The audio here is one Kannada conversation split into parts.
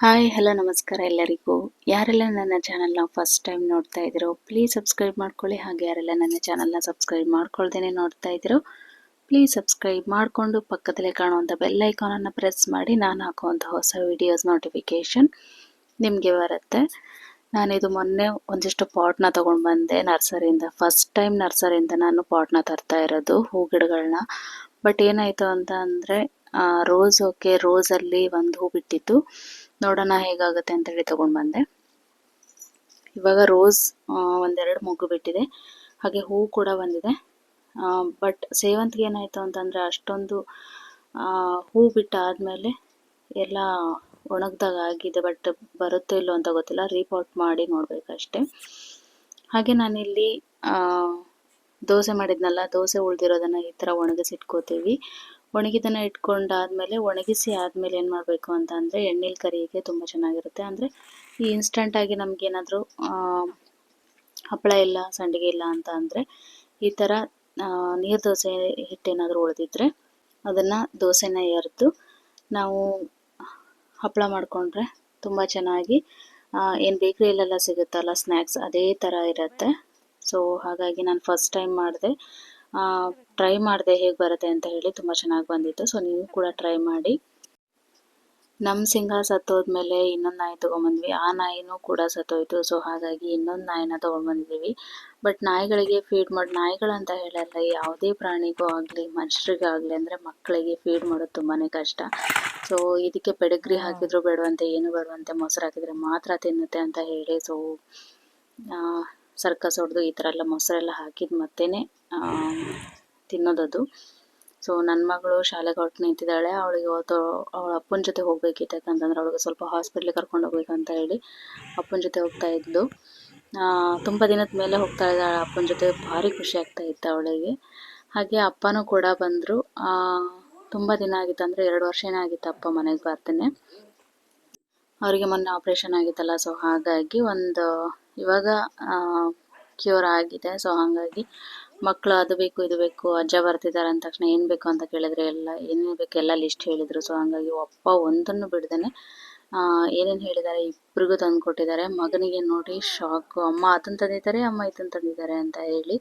ಹಾಯ್ ಹಲೋ ನಮಸ್ಕಾರ ಎಲ್ಲರಿಗೂ. ಯಾರೆಲ್ಲ ನನ್ನ ಚಾನಲ್ನ ಫಸ್ಟ್ ಟೈಮ್ ನೋಡ್ತಾ ಇದ್ದೀರೋ ಪ್ಲೀಸ್ ಸಬ್ಸ್ಕ್ರೈಬ್ ಮಾಡ್ಕೊಳ್ಳಿ. ಹಾಗೆ ಯಾರೆಲ್ಲ ನನ್ನ ಚಾನಲ್ನ ಸಬ್ಸ್ಕ್ರೈಬ್ ಮಾಡ್ಕೊಳ್ದೇನೆ ನೋಡ್ತಾ ಇದ್ದೀರೋ ಪ್ಲೀಸ್ ಸಬ್ಸ್ಕ್ರೈಬ್ ಮಾಡಿಕೊಂಡು ಪಕ್ಕದಲ್ಲೇ ಕಾಣುವಂಥ ಬೆಲ್ ಐಕಾನನ್ನು ಪ್ರೆಸ್ ಮಾಡಿ ನಾನು ಹಾಕುವಂಥ ಹೊಸ ವಿಡಿಯೋಸ್ ನೋಟಿಫಿಕೇಷನ್ ನಿಮಗೆ ಬರುತ್ತೆ. ನಾನಿದು ಮೊನ್ನೆ ಒಂದಿಷ್ಟು ಪಾಟ್ನ ತೊಗೊಂಡು ಬಂದೆ ನರ್ಸರಿಯಿಂದ. ಫಸ್ಟ್ ಟೈಮ್ ನರ್ಸರಿಯಿಂದ ನಾನು ಪಾಟ್ನ ತರ್ತಾ ಇರೋದು ಹೂ ಗಿಡಗಳನ್ನ. ಬಟ್ ಏನಾಯಿತು ಅಂತ ಅಂದರೆ ರೋಸಲ್ಲಿ ಒಂದು ಹೂ ಬಿಟ್ಟಿತ್ತು. ನೋಡೋಣ ಹೇಗಾಗುತ್ತೆ ಅಂತೇಳಿ ತೊಗೊಂಡು ಬಂದೆ. ಇವಾಗ ರೋಸ್ ಒಂದೆರಡು ಮೊಗ್ಗು ಬಿಟ್ಟಿದೆ, ಹಾಗೆ ಹೂ ಕೂಡ ಬಂದಿದೆ. ಬಟ್ ಸೇವಂತಿಗೆ ಏನಾಯಿತು ಅಂತಂದರೆ ಅಷ್ಟೊಂದು ಹೂ ಬಿಟ್ಟಾದಮೇಲೆ ಎಲ್ಲ ಒಣಗ್ದಾಗ ಆಗಿದೆ. ಬಟ್ ಬರುತ್ತೋ ಇಲ್ಲೋ ಅಂತ ಗೊತ್ತಿಲ್ಲ, ರೀಪಾಟ್ ಮಾಡಿ ನೋಡಬೇಕಷ್ಟೆ. ಹಾಗೆ ನಾನಿಲ್ಲಿ ದೋಸೆ ಮಾಡಿದ್ನಲ್ಲ, ದೋಸೆ ಉಳಿದಿರೋದನ್ನು ಈ ಥರ ಒಣಗಿಸಿಟ್ಕೋತೀವಿ. ಒಣಗಿದನ್ನು ಇಟ್ಕೊಂಡಾದ್ಮೇಲೆ ಒಣಗಿಸಿ ಆದಮೇಲೆ ಏನು ಮಾಡಬೇಕು ಅಂತ ಅಂದರೆ ಎಣ್ಣೆಲಿ ಕರಿಯೋಕ್ಕೆ ತುಂಬ ಚೆನ್ನಾಗಿರುತ್ತೆ. ಅಂದರೆ ಈ ಇನ್ಸ್ಟಂಟಾಗಿ ನಮಗೇನಾದರೂ ಹಪ್ಪಳ ಇಲ್ಲ, ಸಂಡಿಗೆ ಇಲ್ಲ ಅಂತ ಅಂದರೆ ಈ ಥರ ನೀರು ದೋಸೆ ಹಿಟ್ಟೇನಾದರೂ ಉಳಿದಿದ್ರೆ ಅದನ್ನು ದೋಸೆನ ಎರೆದು ನಾವು ಹಪ್ಪಳ ಮಾಡಿಕೊಂಡ್ರೆ ತುಂಬ ಚೆನ್ನಾಗಿ ಏನು ಬೇಕ್ರಿಯಲ್ಲೆಲ್ಲ ಸಿಗುತ್ತಲ್ಲ ಸ್ನ್ಯಾಕ್ಸ್, ಅದೇ ಥರ ಇರುತ್ತೆ. ಸೊ ಹಾಗಾಗಿ ನಾನು ಫಸ್ಟ್ ಟೈಮ್ ಟ್ರೈ ಮಾಡಿದೆ ಹೇಗೆ ಬರುತ್ತೆ ಅಂತ ಹೇಳಿ. ತುಂಬ ಚೆನ್ನಾಗಿ ಬಂದಿತ್ತು. ಸೊ ನೀವು ಕೂಡ ಟ್ರೈ ಮಾಡಿ. ನಮ್ಮ ಸಿಂಹ ಸತ್ತೋದ್ಮೇಲೆ ಇನ್ನೊಂದು ನಾಯಿ ತೊಗೊಂಬಂದ್ವಿ. ಆ ನಾಯಿನೂ ಕೂಡ ಸತ್ತೋಯ್ತು. ಸೊ ಹಾಗಾಗಿ ಇನ್ನೊಂದು ನಾಯಿನ ತೊಗೊಂಡ್ಬಂದಿದ್ದೀವಿ. ಬಟ್ ನಾಯಿಗಳಿಗೆ ಫೀಡ್ ಮಾಡಿ, ನಾಯಿಗಳಂತ ಹೇಳಲ್ಲ, ಯಾವುದೇ ಪ್ರಾಣಿಗೂ ಆಗಲಿ ಮನುಷ್ಯರಿಗಾಗಲಿ ಅಂದರೆ ಮಕ್ಕಳಿಗೆ ಫೀಡ್ ಮಾಡೋದು ತುಂಬಾ ಕಷ್ಟ. ಸೊ ಇದಕ್ಕೆ ಪೆಡಿಗ್ರಿ ಹಾಕಿದ್ರು ಬೇಡವಂತೆ, ಏನು ಬೇಡವಂತೆ, ಮೊಸರು ಹಾಕಿದರೆ ಮಾತ್ರ ತಿನ್ನುತ್ತೆ ಅಂತ ಹೇಳಿ ಸೊ ಸರ್ಕಸ್ ಹೊಡೆದು ಈ ಥರ ಎಲ್ಲ ಮೊಸರೆಲ್ಲ ಹಾಕಿದ ಮತ್ತೇ ತಿನ್ನೋದದು. ಸೊ ನನ್ನ ಮಗಳು ಶಾಲೆಗೆ ಹೊರಟು ನಿಂತಿದ್ದಾಳೆ. ಅವಳಿಗೆ ಅವಳ ಅಪ್ಪನ ಜೊತೆ ಹೋಗಬೇಕಿತ್ತು, ಯಾಕಂತಂದ್ರೆ ಅವಳಿಗೆ ಸ್ವಲ್ಪ ಹಾಸ್ಪಿಟ್ಲಿಗೆ ಕರ್ಕೊಂಡು ಹೋಗ್ಬೇಕಂತ ಹೇಳಿ ಅಪ್ಪನ ಜೊತೆ ಹೋಗ್ತಾ ಇದ್ಲು. ತುಂಬ ದಿನದ ಮೇಲೆ ಹೋಗ್ತಾ ಇದ್ದಾಳೆ ಅಪ್ಪನ ಜೊತೆ. ಭಾರಿ ಖುಷಿ ಆಗ್ತಾ ಇತ್ತು ಅವಳಿಗೆ. ಹಾಗೆ ಅಪ್ಪನೂ ಕೂಡ ಬಂದರು. ತುಂಬ ದಿನ ಆಗಿತ್ತು, ಅಂದರೆ 2 ವರ್ಷನೇ ಆಗಿತ್ತು ಅಪ್ಪ ಮನೆಗೆ ಬರ್ತಾನೆ. ಅವರಿಗೆ ಮೊನ್ನೆ ಆಪ್ರೇಷನ್ ಆಗಿತ್ತಲ್ಲ, ಸೊ ಹಾಗಾಗಿ ಇವಾಗ ಕ್ಯೂರ್ ಆಗಿದೆ. ಸೊ ಹಾಗಾಗಿ ಮಕ್ಕಳು ಅದು ಬೇಕು ಇದು ಬೇಕು, ಅಜ್ಜ ಬರ್ತಿದ್ದಾರೆ ಅಂದ ತಕ್ಷಣ ಏನು ಬೇಕು ಅಂತ ಕೇಳಿದ್ರೆ ಏನೇನು ಬೇಕು ಎಲ್ಲ ಲಿಸ್ಟ್ ಹೇಳಿದರು. ಸೊ ಹಾಗಾಗಿ ಅಪ್ಪ ಒಂದನ್ನು ಬಿಡ್ದೇನೆ ಏನೇನು ಹೇಳಿದ್ದಾರೆ ಇಬ್ಬರಿಗೂ ತಂದು ಕೊಟ್ಟಿದ್ದಾರೆ. ಮಗನಿಗೆ ನೋಡಿ ಶಾಕು, ಅಮ್ಮ ಅದನ್ನು ತಂದಿದ್ದಾರೆ, ಅಮ್ಮ ಇದನ್ನು ತಂದಿದ್ದಾರೆ ಅಂತ ಹೇಳಿ.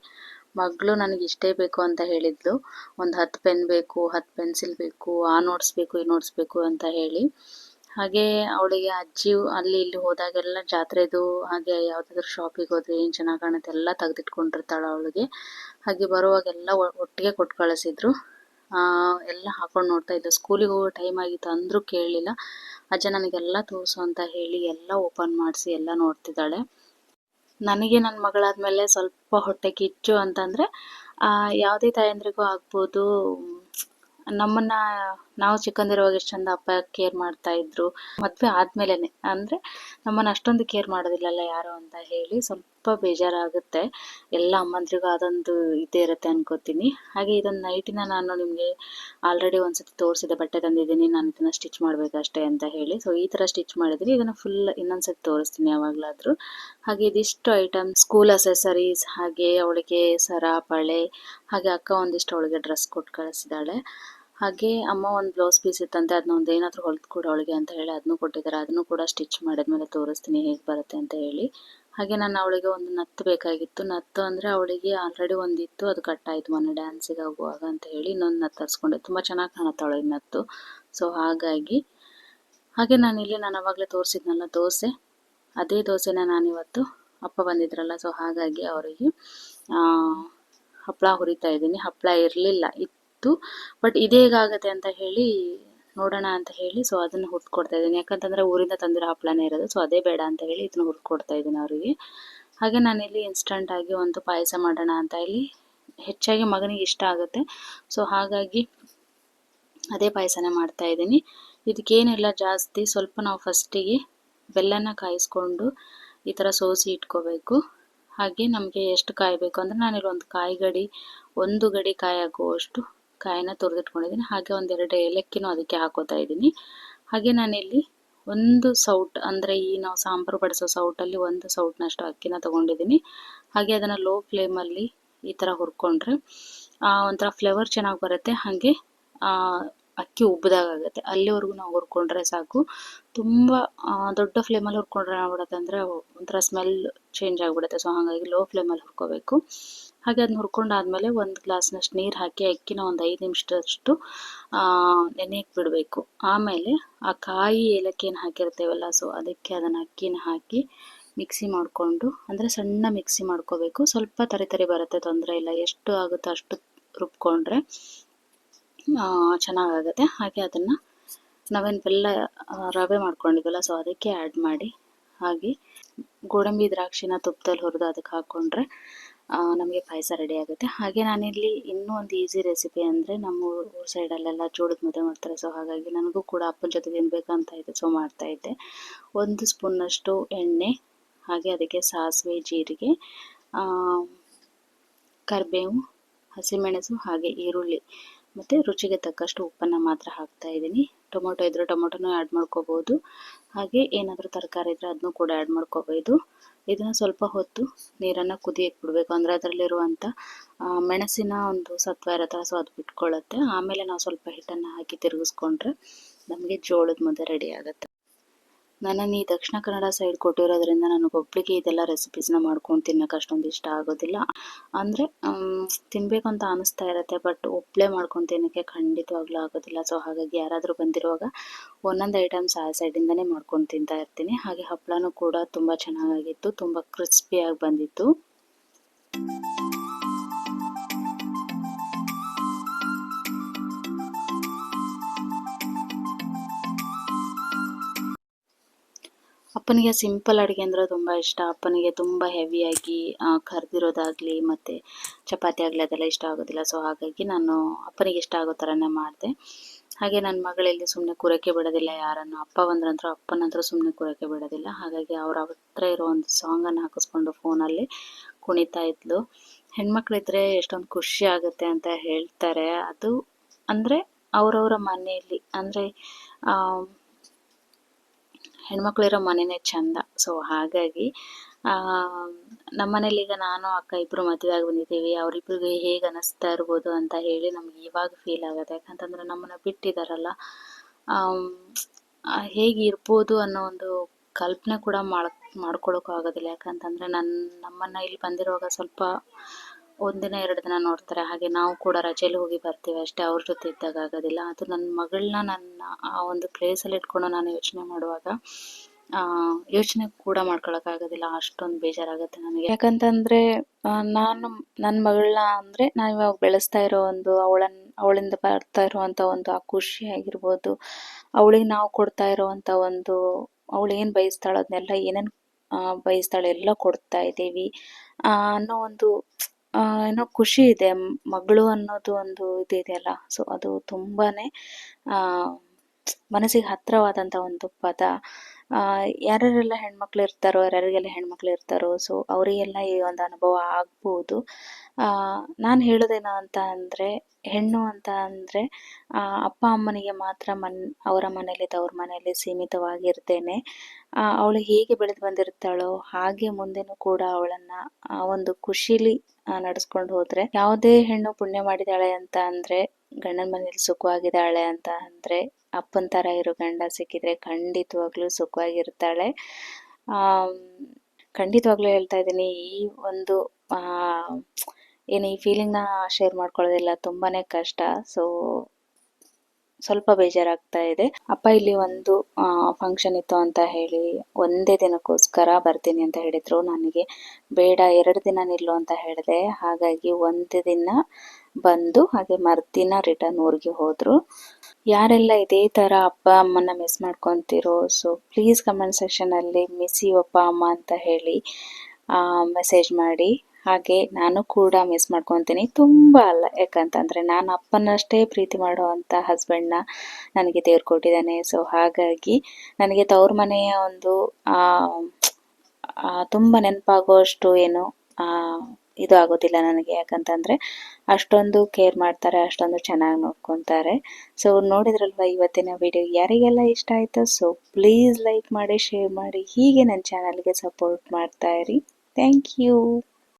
ಮಗಳು ನನಗೆ ಇಷ್ಟೇ ಬೇಕು ಅಂತ ಹೇಳಿದ್ಲು. ಒಂದು 10 ಪೆನ್ ಬೇಕು, 10 ಪೆನ್ಸಿಲ್ ಬೇಕು, ಆ ನೋಟ್ಸ್ ಬೇಕು, ಈ ನೋಟ್ಸ್ ಬೇಕು ಅಂತ ಹೇಳಿ. ಹಾಗೆ ಅವಳಿಗೆ ಅಜ್ಜಿ ಅಲ್ಲಿ ಇಲ್ಲಿ ಹೋದಾಗೆಲ್ಲ ಜಾತ್ರೆದು ಹಾಗೆ ಯಾವುದಾದ್ರೂ ಶಾಪಿಗೆ ಹೋದರೆ ಏನು ಚೆನ್ನಾಗಿ ಕಾಣುತ್ತೆ ಎಲ್ಲ ತೆಗೆದಿಟ್ಕೊಂಡಿರ್ತಾಳೆ ಅವಳಿಗೆ. ಹಾಗೆ ಬರುವಾಗೆಲ್ಲ ಒಟ್ಟಿಗೆ ಕೊಟ್ಟು ಕಳಿಸಿದ್ರು. ಎಲ್ಲ ಹಾಕೊಂಡು ನೋಡ್ತಾ ಇದ್ದೆ. ಸ್ಕೂಲಿಗೆ ಹೋಗೋ ಟೈಮ್ ಆಗಿತ್ತು ಅಂದರೂ ಕೇಳಲಿಲ್ಲ. ಅಜ್ಜ ನನಗೆಲ್ಲ ತೋರಿಸು ಅಂತ ಹೇಳಿ ಎಲ್ಲ ಓಪನ್ ಮಾಡಿಸಿ ಎಲ್ಲ ನೋಡ್ತಿದ್ದಾಳೆ. ನನಗೆ ನನ್ನ ಮಗಳಾದಮೇಲೆ ಸ್ವಲ್ಪ ಹೊಟ್ಟೆ ಕಿಚ್ಚು ಅಂತಂದರೆ ಯಾವುದೇ ತಾಯಂದ್ರಿಗೂ ಆಗ್ಬೋದು. ನಾವು ಚಿಕ್ಕಂದಿರುವಾಗ ಎಷ್ಟು ಚಂದ ಅಪ್ಪ ಕೇರ್ ಮಾಡ್ತಾ ಇದ್ರು. ಮದುವೆ ಆದ್ಮೇಲೆ ಅಂದರೆ ನಮ್ಮನ್ನು ಅಷ್ಟೊಂದು ಕೇರ್ ಮಾಡೋದಿಲ್ಲಲ್ಲ ಯಾರು ಅಂತ ಹೇಳಿ ಸ್ವಲ್ಪ ಬೇಜಾರಾಗುತ್ತೆ. ಎಲ್ಲ ಅಮ್ಮಂದ್ರಿಗೂ ಅದೊಂದು ಇದೇ ಇರುತ್ತೆ ಅನ್ಕೋತೀನಿ. ಹಾಗೆ ಇದೊಂದು ನೈಟಿನ ನಾನು ನಿಮಗೆ ಆಲ್ರೆಡಿ ಒಂದ್ಸತಿ ತೋರಿಸಿದೆ, ಬಟ್ಟೆ ತಂದಿದ್ದೀನಿ, ನಾನು ಇದನ್ನು ಸ್ಟಿಚ್ ಮಾಡಬೇಕಷ್ಟೇ ಅಂತ ಹೇಳಿ. ಸೊ ಈ ಥರ ಸ್ಟಿಚ್ ಮಾಡಿದ್ದೀನಿ. ಇದನ್ನು ಫುಲ್ ಇನ್ನೊಂದ್ಸತಿ ತೋರಿಸ್ತೀನಿ ಯಾವಾಗಲಾದರೂ. ಹಾಗೆ ಇದಿಷ್ಟು ಐಟಮ್ ಸ್ಕೂಲ್ ಅಸೆಸರೀಸ್, ಹಾಗೆ ಅವಳಿಗೆ ಸರ ಬಳೆ, ಹಾಗೆ ಅಕ್ಕ ಒಂದಿಷ್ಟು ಅವಳಿಗೆ ಡ್ರೆಸ್ ಕೊಟ್ಟು ಕಳಿಸಿದ್ದಾಳೆ. ಹಾಗೆ ಅಮ್ಮ ಒಂದು ಬ್ಲೌಸ್ ಪೀಸ್ ಇತ್ತಂತೆ, ಅದನ್ನ ಒಂದು ಏನಾದರೂ ಹೊಲ್ದು ಕೊಡು ಅವಳಿಗೆ ಅಂತ ಹೇಳಿ ಅದನ್ನು ಕೊಟ್ಟಿದ್ದಾರೆ. ಅದನ್ನು ಕೂಡ ಸ್ಟಿಚ್ ಮಾಡಿದ್ಮೇಲೆ ತೋರಿಸ್ತೀನಿ ಹೇಗೆ ಬರುತ್ತೆ ಅಂತ ಹೇಳಿ. ಹಾಗೆ ನಾನು ಅವಳಿಗೆ ಒಂದು ನತ್ತು ಬೇಕಾಗಿತ್ತು. ನತ್ತು ಅಂದರೆ ಅವಳಿಗೆ ಆಲ್ರೆಡಿ ಒಂದಿತ್ತು, ಅದು ಕಟ್ಟಾಯಿತು ಮೊನ್ನೆ ಡ್ಯಾನ್ಸಿಗೆ ಹೋಗುವಾಗ ಅಂತ ಹೇಳಿ ಇನ್ನೊಂದು ನತ್ತು ತರಿಸ್ಕೊಂಡೆ. ತುಂಬ ಚೆನ್ನಾಗಿ ಕಾಣುತ್ತೆ ಅವಳಿಗೆ ನತ್ತು. ಸೊ ಹಾಗಾಗಿ ಹಾಗೆ ನಾನು ಆವಾಗಲೇ ತೋರಿಸಿದ್ನಲ್ಲ ದೋಸೆ, ಅದೇ ದೋಸೆನ ನಾನಿವತ್ತು ಅಪ್ಪ ಬಂದಿದ್ರಲ್ಲ, ಸೊ ಹಾಗಾಗಿ ಅವರಿಗೆ ಹಪ್ಪಳ ಹುರಿತಾ ಇದ್ದೀನಿ. ಹಪ್ಪಳ ಇರಲಿಲ್ಲ, ಇತ್ತು, ಬಟ್ ಇದೇಗಾಗುತ್ತೆ ಅಂತ ಹೇಳಿ ನೋಡೋಣ ಅಂತ ಹೇಳಿ ಸೊ ಅದನ್ನು ಹುರ್ಕೊಡ್ತಾ ಇದ್ದೀನಿ. ಯಾಕಂತಂದರೆ ಊರಿಂದ ತಂದಿರೋ ಹಪ್ಪಳನೇ ಇರೋದು. ಸೊ ಅದೇ ಬೇಡ ಅಂತ ಹೇಳಿ ಇದನ್ನು ಹುರ್ಕೊಡ್ತಾ ಇದ್ದೀನಿ ಅವರಿಗೆ. ಹಾಗೆ ನಾನಿಲ್ಲಿ ಇನ್ಸ್ಟಂಟಾಗಿ ಒಂದು ಪಾಯಸ ಮಾಡೋಣ ಅಂತ ಇಲ್ಲಿ ಹೆಚ್ಚಾಗಿ ಮಗನಿಗೆ ಇಷ್ಟ ಆಗುತ್ತೆ. ಸೊ ಹಾಗಾಗಿ ಅದೇ ಪಾಯಸನೇ ಮಾಡ್ತಾ ಇದ್ದೀನಿ. ಇದಕ್ಕೇನಿಲ್ಲ ಜಾಸ್ತಿ, ಸ್ವಲ್ಪ ನಾವು ಫಸ್ಟಿಗೆ ಬೆಲ್ಲನ ಕಾಯಿಸ್ಕೊಂಡು ಈ ಥರ ಸೋಸಿ ಇಟ್ಕೋಬೇಕು. ಹಾಗೆ ನಮಗೆ ಎಷ್ಟು ಕಾಯಿ ಬೇಕು ಅಂದರೆ ನಾನಿಲ್ಲಿ ಒಂದು ಗಡಿ ಕಾಯಿ ಆಗುವಷ್ಟು ಕಾಯಿನ ತುರಿದಿಟ್ಕೊಂಡಿದ್ದೀನಿ. ಹಾಗೆ 1-2 ಏಲಕ್ಕಿನೂ ಅದಕ್ಕೆ ಹಾಕೋತಾ ಇದ್ದೀನಿ. ಹಾಗೆ ನಾನಿಲ್ಲಿ ಒಂದು ಸೌಟ್, ಅಂದರೆ ನಾವು ಸಾಂಬಾರು ಬಡಿಸೋ ಸೌಟಲ್ಲಿ ಒಂದು ಸೌಟ್ನಷ್ಟು ಅಕ್ಕಿನ ತೊಗೊಂಡಿದ್ದೀನಿ. ಹಾಗೆ ಅದನ್ನು ಲೋ ಫ್ಲೇಮಲ್ಲಿ ಈ ಥರ ಹುರ್ಕೊಂಡ್ರೆ ಒಂಥರ ಫ್ಲೇವರ್ ಚೆನ್ನಾಗಿ ಬರುತ್ತೆ. ಹಾಗೆ ಅಕ್ಕಿ ಉಬ್ಬಿದಾಗುತ್ತೆ ಅಲ್ಲಿವರೆಗೂ ನಾವು ಹುರ್ಕೊಂಡ್ರೆ ಸಾಕು. ತುಂಬ ದೊಡ್ಡ ಫ್ಲೇಮಲ್ಲಿ ಹುರ್ಕೊಂಡ್ರೆ ಏನಾಗ್ಬಿಡುತ್ತೆ ಅಂದರೆ ಒಂಥರ ಸ್ಮೆಲ್ ಚೇಂಜ್ ಆಗಿಬಿಡುತ್ತೆ. ಸೊ ಹಾಗಾಗಿ ಲೋ ಫ್ಲೇಮಲ್ಲಿ ಹುರ್ಕೋಬೇಕು. ಹಾಗೆ ಅದನ್ನ ಹುರ್ಕೊಂಡಾದ್ಮೇಲೆ ಒಂದು ಗ್ಲಾಸ್ನಷ್ಟು ನೀರು ಹಾಕಿ ಅಕ್ಕಿನ ಒಂದು 5 ನಿಮಿಷದಷ್ಟು ನೆನೆಯಕ್ಕೆ ಬಿಡಬೇಕು. ಆಮೇಲೆ ಆ ಕಾಯಿ ಏಲಕ್ಕಿ ಏನು ಹಾಕಿರ್ತೇವಲ್ಲ, ಸೊ ಅದಕ್ಕೆ ಅದನ್ನು ಅಕ್ಕಿನ ಹಾಕಿ ಮಿಕ್ಸಿ ಮಾಡಿಕೊಂಡು, ಅಂದರೆ ಸಣ್ಣ ಮಿಕ್ಸಿ ಮಾಡ್ಕೋಬೇಕು. ಸ್ವಲ್ಪ ತರಿ ಬರುತ್ತೆ, ತೊಂದರೆ ಇಲ್ಲ. ಎಷ್ಟು ಆಗುತ್ತೋ ಅಷ್ಟು ರುಬ್ಕೊಂಡ್ರೆ ಚೆನ್ನಾಗಾಗುತ್ತೆ. ಹಾಗೆ ಅದನ್ನು ನಾವೇನು ಬೆಲ್ಲ ರವೆ ಮಾಡ್ಕೊಂಡಿದ್ವಲ್ಲ, ಸೊ ಅದಕ್ಕೆ ಆ್ಯಡ್ ಮಾಡಿ, ಹಾಗೆ ಗೋಡಂಬಿ ದ್ರಾಕ್ಷಿನ ತುಪ್ಪದಲ್ಲಿ ಹುರಿದು ಅದಕ್ಕೆ ಹಾಕ್ಕೊಂಡ್ರೆ ನಮಗೆ ಪಾಯಸ ರೆಡಿ ಆಗುತ್ತೆ. ಹಾಗೆ ನಾನಿಲ್ಲಿ ಇನ್ನೂ ಒಂದು ಈಸಿ ರೆಸಿಪಿ ಅಂದರೆ, ನಮ್ಮ ಊರ ಸೈಡಲ್ಲೆಲ್ಲ ಜೋಳದ ಮುದ್ದೆ ಮಾಡ್ತಾರೆ. ಸೊ ಹಾಗಾಗಿ ನನಗೂ ಕೂಡ ಅಪ್ಪನ ಜೊತೆ ತಿನ್ಬೇಕಂತ ಇದೆ, ಸೊ ಮಾಡ್ತಾಯಿದ್ದೆ. 1 ಸ್ಪೂನ್ನಷ್ಟು ಎಣ್ಣೆ, ಹಾಗೆ ಅದಕ್ಕೆ ಸಾಸಿವೆ, ಜೀರಿಗೆ, ಕರಿಬೇವು, ಹಸಿಮೆಣಸು, ಹಾಗೆ ಈರುಳ್ಳಿ ಮತ್ತು ರುಚಿಗೆ ತಕ್ಕಷ್ಟು ಉಪ್ಪನ್ನು ಮಾತ್ರ ಹಾಕ್ತಾಯಿದ್ದೀನಿ. ಟೊಮೊಟೊ ಇದ್ದರೆ ಟೊಮೊಟೊನೂ ಆ್ಯಡ್ ಮಾಡ್ಕೋಬೋದು. ಹಾಗೆ ಏನಾದರೂ ತರಕಾರಿ ಇದ್ದರೆ ಅದನ್ನೂ ಕೂಡ ಆ್ಯಡ್ ಮಾಡ್ಕೋಬೋದು. ಇದನ್ನು ಸ್ವಲ್ಪ ಹೊತ್ತು ನೀರನ್ನು ಕುದಿಯಕ್ಕೆ ಬಿಡಬೇಕು. ಅಂದರೆ ಅದರಲ್ಲಿರುವಂಥ ಮೆಣಸಿನ ಒಂದು ಸತ್ವ ಇರುತ್ತೆ, ಸೊ ಅದು ಬಿಟ್ಕೊಳ್ಳುತ್ತೆ. ಆಮೇಲೆ ನಾವು ಸ್ವಲ್ಪ ಹಿಟ್ಟನ್ನು ಹಾಕಿ ತಿರುಗಿಸ್ಕೊಂಡ್ರೆ ನಮಗೆ ಜೋಳದ ಮುದ್ದೆ ರೆಡಿ ಆಗುತ್ತೆ. ನನ್ನನ್ನು ಈ ದಕ್ಷಿಣ ಕನ್ನಡ ಸೈಡ್ ಕೊಟ್ಟಿರೋದ್ರಿಂದ ನನಗೊಬ್ಬಳಿಗೆ ಇದೆಲ್ಲ ರೆಸಿಪೀಸ್ನ ಮಾಡ್ಕೊಂಡು ತಿನ್ನೋಕೆ ಅಷ್ಟೊಂದು ಇಷ್ಟ ಆಗೋದಿಲ್ಲ. ಅಂದರೆ ತಿನ್ನಬೇಕು ಅಂತ ಅನಿಸ್ತಾ ಇರುತ್ತೆ, ಬಟ್ ಒಬ್ಬಳೇ ಮಾಡ್ಕೊಂಡು ತಿನ್ನೋಕ್ಕೆ ಖಂಡಿತವಾಗ್ಲೂ ಆಗೋದಿಲ್ಲ. ಸೊ ಹಾಗಾಗಿ ಯಾರಾದರೂ ಬಂದಿರುವಾಗ ಒಂದೊಂದು ಐಟಮ್ಸ್ ಆ ಸೈಡಿಂದನೇ ಮಾಡ್ಕೊಂಡು ತಿಂತಾ ಇರ್ತೀನಿ. ಹಾಗೆ ಹಪ್ಪಳನೂ ಕೂಡ ತುಂಬ ಚೆನ್ನಾಗಿತ್ತು, ತುಂಬ ಕ್ರಿಸ್ಪಿಯಾಗಿ ಬಂದಿತ್ತು. ಅಪ್ಪನಿಗೆ ಸಿಂಪಲ್ ಅಡುಗೆ ಅಂದರೆ ತುಂಬ ಇಷ್ಟ. ಅಪ್ಪನಿಗೆ ತುಂಬ ಹೆವಿಯಾಗಿ ಕರೆದಿರೋದಾಗಲಿ ಮತ್ತು ಚಪಾತಿ ಆಗಲಿ ಅದೆಲ್ಲ ಇಷ್ಟ ಆಗೋದಿಲ್ಲ. ಸೊ ಹಾಗಾಗಿ ನಾನು ಅಪ್ಪನಿಗೆ ಇಷ್ಟ ಆಗೋ ಥರನೇ ಮಾಡಿದೆ. ಹಾಗೆ ನನ್ನ ಮಗಳಲ್ಲಿ ಸುಮ್ಮನೆ ಕೂರೋಕ್ಕೆ ಬಿಡೋದಿಲ್ಲ ಯಾರನ್ನು. ಅಪ್ಪ ಬಂದ್ರಂತೂ ಅಪ್ಪನಂತರೂ ಸುಮ್ಮನೆ ಕೂರೋಕ್ಕೆ ಬಿಡೋದಿಲ್ಲ. ಹಾಗಾಗಿ ಅವ್ರ ಹತ್ರ ಇರೋ ಒಂದು ಸಾಂಗನ್ನು ಹಾಕಿಸ್ಕೊಂಡು ಫೋನಲ್ಲಿ ಕುಣಿತಾ ಇದ್ಲು. ಹೆಣ್ಮಕ್ಳಿದ್ರೆ ಎಷ್ಟೊಂದು ಖುಷಿ ಆಗುತ್ತೆ ಅಂತ ಹೇಳ್ತಾರೆ. ಅದು ಅಂದರೆ ಅವರವರ ಮನೆಯಲ್ಲಿ, ಅಂದರೆ ಹೆಣ್ಮಕ್ಳಿರೋ ಮನೆಯೇ ಚಂದ. ಸೊ ಹಾಗಾಗಿ ನಮ್ಮ ಮನೇಲಿ ಈಗ ನಾನು ಅಕ್ಕ ಇಬ್ಬರು ಮದುವೆ ಆಗಿ ಬಂದಿದ್ದೀವಿ. ಅವರಿಬ್ಬರಿಗೆ ಹೇಗೆ ಅನ್ನಿಸ್ತಾ ಇರ್ಬೋದು ಅಂತ ಹೇಳಿ ನಮ್ಗೆ ಇವಾಗ ಫೀಲ್ ಆಗುತ್ತೆ. ಯಾಕಂತಂದರೆ ನಮ್ಮನ್ನು ಬಿಟ್ಟಿದ್ದಾರಲ್ಲ, ಹೇಗೆ ಇರ್ಬೋದು ಅನ್ನೋ ಒಂದು ಕಲ್ಪನೆ ಕೂಡ ಮಾಡ್ಕೊಳ್ಳೋಕ್ಕೂ ಆಗೋದಿಲ್ಲ. ಯಾಕಂತಂದರೆ ನಮ್ಮನ್ನು ಇಲ್ಲಿ ಬಂದಿರುವಾಗ ಸ್ವಲ್ಪ 1 ದಿನ 2 ದಿನ ನೋಡ್ತಾರೆ. ಹಾಗೆ ನಾವು ಕೂಡ ರಜೆಯಲ್ಲಿ ಹೋಗಿ ಬರ್ತೀವಿ ಅಷ್ಟೇ, ಅವ್ರ ಜೊತೆ ಇದ್ದಾಗ ಆಗೋದಿಲ್ಲ. ಅದು ನನ್ನ ಮಗಳನ್ನ ನನ್ನ ಆ ಒಂದು ಪ್ಲೇಸಲ್ಲಿ ಇಟ್ಕೊಂಡು ನಾನು ಯೋಚನೆ ಮಾಡುವಾಗ ಯೋಚನೆ ಕೂಡ ಮಾಡ್ಕೊಳಕ್ಕಾಗೋದಿಲ್ಲ, ಅಷ್ಟೊಂದು ಬೇಜಾರಾಗುತ್ತೆ ನನಗೆ. ಯಾಕಂತಂದರೆ ನಾನು ನನ್ನ ಮಗಳನ್ನ ಅಂದರೆ ನಾವು ಇವಾಗ ಬೆಳೆಸ್ತಾ ಇರೋ ಒಂದು ಅವಳಿಂದ ಬರ್ತಾ ಇರುವಂಥ ಒಂದು ಆ ಖುಷಿ ಆಗಿರ್ಬೋದು, ಅವಳಿಗೆ ನಾವು ಕೊಡ್ತಾ ಇರೋವಂಥ ಒಂದು, ಅವಳು ಏನು ಬಯಸ್ತಾಳೋ ಅದನ್ನೆಲ್ಲ, ಏನೇನು ಬಯಸ್ತಾಳೆ ಎಲ್ಲ ಕೊಡ್ತಾ ಇದ್ದೀವಿ ಅನ್ನೋ ಒಂದು ಏನೋ ಖುಷಿ ಇದೆ. ಮಗಳು ಅನ್ನೋದು ಒಂದು ಇದೆಯಲ್ಲ, ಸೊ ಅದು ತುಂಬಾ ಮನಸ್ಸಿಗೆ ಹತ್ತಿರವಾದಂಥ ಒಂದು ಪದ. ಯಾರ್ಯಾರೆಲ್ಲ ಹೆಣ್ಮಕ್ಳು ಇರ್ತಾರೋ, ಯಾರ್ಯಾರಿಗೆಲ್ಲ ಹೆಣ್ಮಕ್ಳು ಇರ್ತಾರೋ, ಸೊ ಅವರಿಗೆಲ್ಲ ಈ ಒಂದು ಅನುಭವ ಆಗ್ಬೋದು. ನಾನು ಹೇಳೋದೇನು ಅಂತ ಅಂದರೆ, ಹೆಣ್ಣು ಅಂತ ಅಂದರೆ ಅಪ್ಪ ಅಮ್ಮನಿಗೆ ಮಾತ್ರ ಅವರ ಮನೇಲಿ ತವ್ರ ಮನೆಯಲ್ಲಿ ಸೀಮಿತವಾಗಿರ್ತೇನೆ. ಅವಳು ಹೇಗೆ ಬೆಳೆದು ಬಂದಿರ್ತಾಳೋ ಹಾಗೆ ಮುಂದೆನೂ ಕೂಡ ಅವಳನ್ನು ಒಂದು ಖುಷಿಲಿ ನಡೆಸ್ಕೊಂಡು ಹೋದರೆ, ಯಾವುದೇ ಹೆಣ್ಣು ಪುಣ್ಯ ಮಾಡಿದಾಳೆ ಅಂತ ಅಂದರೆ, ಗಂಡನ ಮನೇಲಿ ಸುಖವಾಗಿದ್ದಾಳೆ ಅಂತ ಅಂದರೆ, ಅಪ್ಪನ ಥರ ಇರೋ ಗಂಡ ಸಿಕ್ಕಿದ್ರೆ ಖಂಡಿತವಾಗ್ಲೂ ಸುಖವಾಗಿರ್ತಾಳೆ. ಖಂಡಿತವಾಗ್ಲೂ ಹೇಳ್ತಾ ಇದ್ದೀನಿ. ಈ ಒಂದು ಏನು ಈ ಫೀಲಿಂಗ್ನ ಶೇರ್ ಮಾಡ್ಕೊಳ್ಳೋದಿಲ್ಲ ತುಂಬಾ ಕಷ್ಟ. ಸೊ ಸ್ವಲ್ಪ ಬೇಜಾರಾಗ್ತಾ ಇದೆ. ಅಪ್ಪ ಇಲ್ಲಿ ಒಂದು ಫಂಕ್ಷನ್ ಇತ್ತು ಅಂತ ಹೇಳಿ ಒಂದೇ ದಿನಕ್ಕೋಸ್ಕರ ಬರ್ತೀನಿ ಅಂತ ಹೇಳಿದ್ರು. ನನಗೆ ಬೇಡ 2 ದಿನ ನಿಲ್ಲು ಅಂತ ಹೇಳಿದೆ. ಹಾಗಾಗಿ 1 ದಿನ ಬಂದು ಹಾಗೆ ಮರುದಿನ ರಿಟರ್ನ್ ಊರಿಗೆ ಹೋದರು. ಯಾರೆಲ್ಲ ಇದೇ ಥರ ಅಪ್ಪ ಅಮ್ಮನ ಮಿಸ್ ಮಾಡ್ಕೊತಿರೋ, ಸೊ ಪ್ಲೀಸ್ ಕಮೆಂಟ್ ಸೆಕ್ಷನಲ್ಲಿ ಮಿಸ್ ಯು ಅಪ್ಪ ಅಮ್ಮ ಅಂತ ಹೇಳಿ ಮೆಸೇಜ್ ಮಾಡಿ. ಹಾಗೆ ನಾನು ಕೂಡ ಮಿಸ್ ಮಾಡ್ಕೊತೀನಿ, ತುಂಬ ಅಲ್ಲ. ಯಾಕಂತಂದರೆ ನಾನು ಅಪ್ಪನಷ್ಟೇ ಪ್ರೀತಿ ಮಾಡುವಂಥ ಹಸ್ಬೆಂಡ್ನ ನನಗೆ ದೇವ್ರು ಕೊಟ್ಟಿದ್ದಾನೆ. ಸೊ ಹಾಗಾಗಿ ನನಗೆ ತವ್ರ ಮನೆಯ ಒಂದು ತುಂಬ ನೆನಪಾಗುವಷ್ಟು ಏನು ಇದು ಆಗೋದಿಲ್ಲ ನನಗೆ. ಯಾಕಂತಂದರೆ ಅಷ್ಟೊಂದು ಕೇರ್ ಮಾಡ್ತಾರೆ, ಅಷ್ಟೊಂದು ಚೆನ್ನಾಗಿ ನೋಡ್ಕೊತಾರೆ. ಸೊ ನೋಡಿದ್ರಲ್ವ ಇವತ್ತಿನ ವಿಡಿಯೋ. ಯಾರಿಗೆಲ್ಲ ಇಷ್ಟ ಆಯಿತು, ಸೊ ಪ್ಲೀಸ್ ಲೈಕ್ ಮಾಡಿ, ಶೇರ್ ಮಾಡಿ, ಹೀಗೆ ನನ್ನ ಚಾನಲ್ಗೆ ಸಪೋರ್ಟ್ ಮಾಡ್ತಾ ಇರಿ. Thank you.